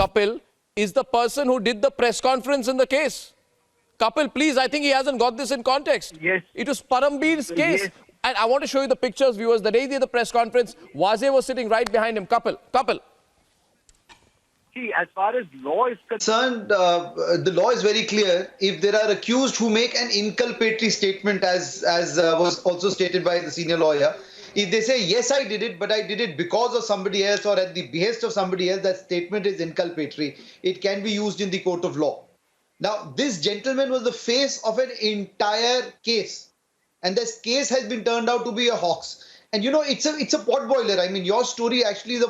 Kapil, is the person who did the press conference in the case. Kapil, please, I think he hasn't got this in context. Yes. It was Parambir's case. Yes. And I want to show you the pictures, viewers. The day he did the press conference, Wazir was sitting right behind him. Kapil. See, as far as law is concerned, The law is very clear. If there are accused who make an inculpatory statement, as was also stated by the senior lawyer, if they say, yes, I did it, but I did it because of somebody else or at the behest of somebody else, that statement is inculpatory. It can be used in the court of law. Now, this gentleman was the face of an entire case. And this case has been turned out to be a hoax. And you know, it's a potboiler. I mean, your story actually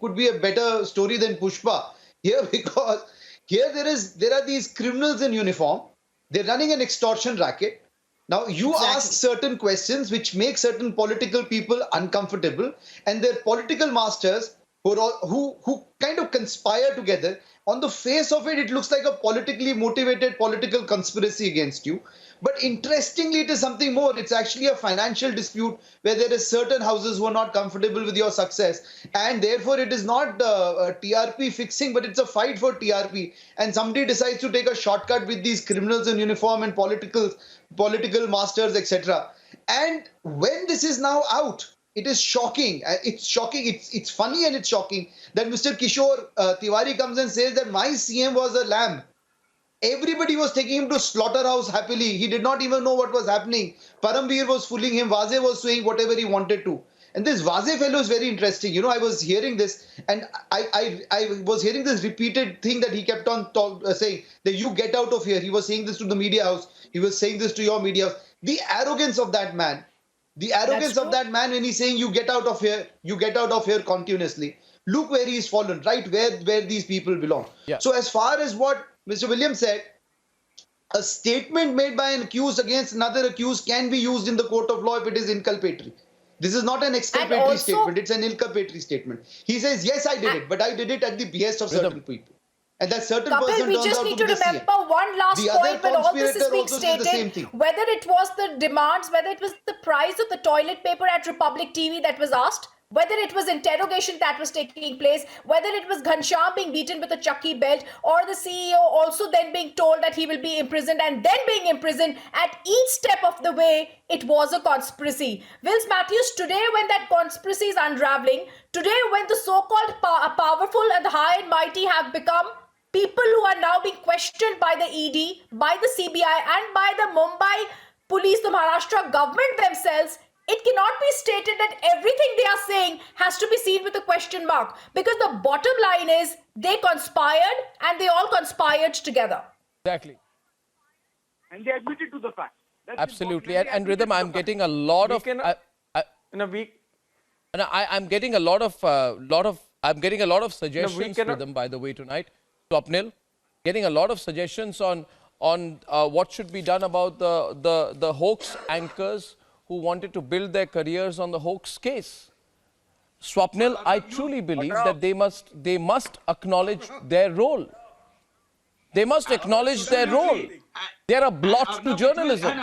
could be a better story than Pushpa here, because here there are these criminals in uniform. They're running an extortion racket. Now, you ask certain questions which make certain political people uncomfortable, and their political masters who kind of conspire together. On the face of it, it looks like a politically motivated political conspiracy against you. But interestingly, it is something more. It's actually a financial dispute where there is certain houses who are not comfortable with your success. And therefore, it is not TRP fixing, but it's a fight for TRP. And somebody decides to take a shortcut with these criminals in uniform and political masters, etc. And when this is now out, it is shocking. It's shocking. It's funny and it's shocking that Mr. Kishore Tiwari comes and says that my CM was a lamb. Everybody was taking him to slaughterhouse happily. He did not even know what was happening. Parambir was fooling him. Wazir was saying whatever he wanted to. And this Wazir fellow is very interesting. You know, I was hearing this, and I was hearing this repeated thing that he kept on saying that you get out of here. He was saying this to the media house. He was saying this to your media house. The arrogance of that man. The arrogance of that man when he's saying you get out of here, continuously. Look where he's fallen, right where these people belong. Yeah. So as far as what Mr. Williams said, a statement made by an accused against another accused can be used in the court of law if it is inculpatory. This is not an exculpatory statement, it's an inculpatory statement. He says, yes, I did it, but I did it at the behest of certain people. And that certain person we just need to remember one last point when all this is being stated, whether it was the demands, whether it was the price of the toilet paper at Republic TV that was asked, whether it was interrogation that was taking place, whether it was Ghanshyam being beaten with a chucky belt, or the CEO also then being told that he will be imprisoned and then being imprisoned, at each step of the way, it was a conspiracy. Wills Matthews, today when that conspiracy is unraveling, today when the so-called powerful and the high and mighty have become people who are now being questioned by the ED, by the CBI and by the Mumbai police, the Maharashtra government themselves, it cannot be stated that everything they are saying has to be seen with a question mark, because the bottom line is they conspired and they all conspired together. Exactly. and they admitted to the fact. That's absolutely. And Rhythm, I'm getting a lot of in a week. I'm getting a lot of suggestions, Rhythm, by the way, tonight. Swapnil, getting a lot of suggestions on what should be done about the hoax anchors who wanted to build their careers on the hoax case. Swapnil, I truly believe that they must acknowledge their role. They must acknowledge their role. They are a blot to journalism.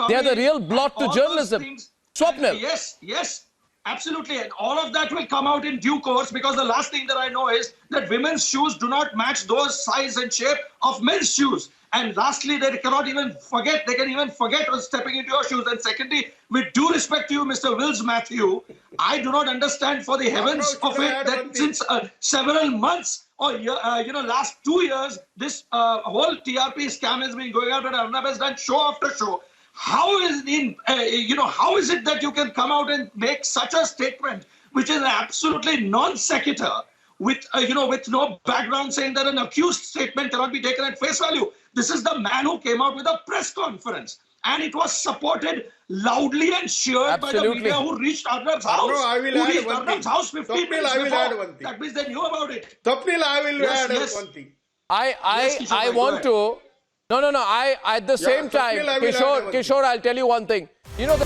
They are the real blot to journalism. Swapnil. Yes, absolutely. And all of that will come out in due course, because the last thing that I know is that women's shoes do not match those size and shape of men's shoes. And lastly, they can even forget stepping into your shoes. And secondly, with due respect to you, Mr. Wills Matthew, I do not understand for the heavens of it that since several months or last 2 years, this whole TRP scam has been going out, and Arnab has done show after show. How is it that you can come out and make such a statement, which is absolutely non sequitur, with no background, saying that an accused statement cannot be taken at face value? This is the man who came out with a press conference, and it was supported loudly and cheered by the media, who reached Arnab's house. No, I will add one thing. House 15 minutes before. Add one thing. That means they knew about it. Kapil, I will add one thing. I want to. No. At the same time, Kishore, I'll tell you one thing. You know.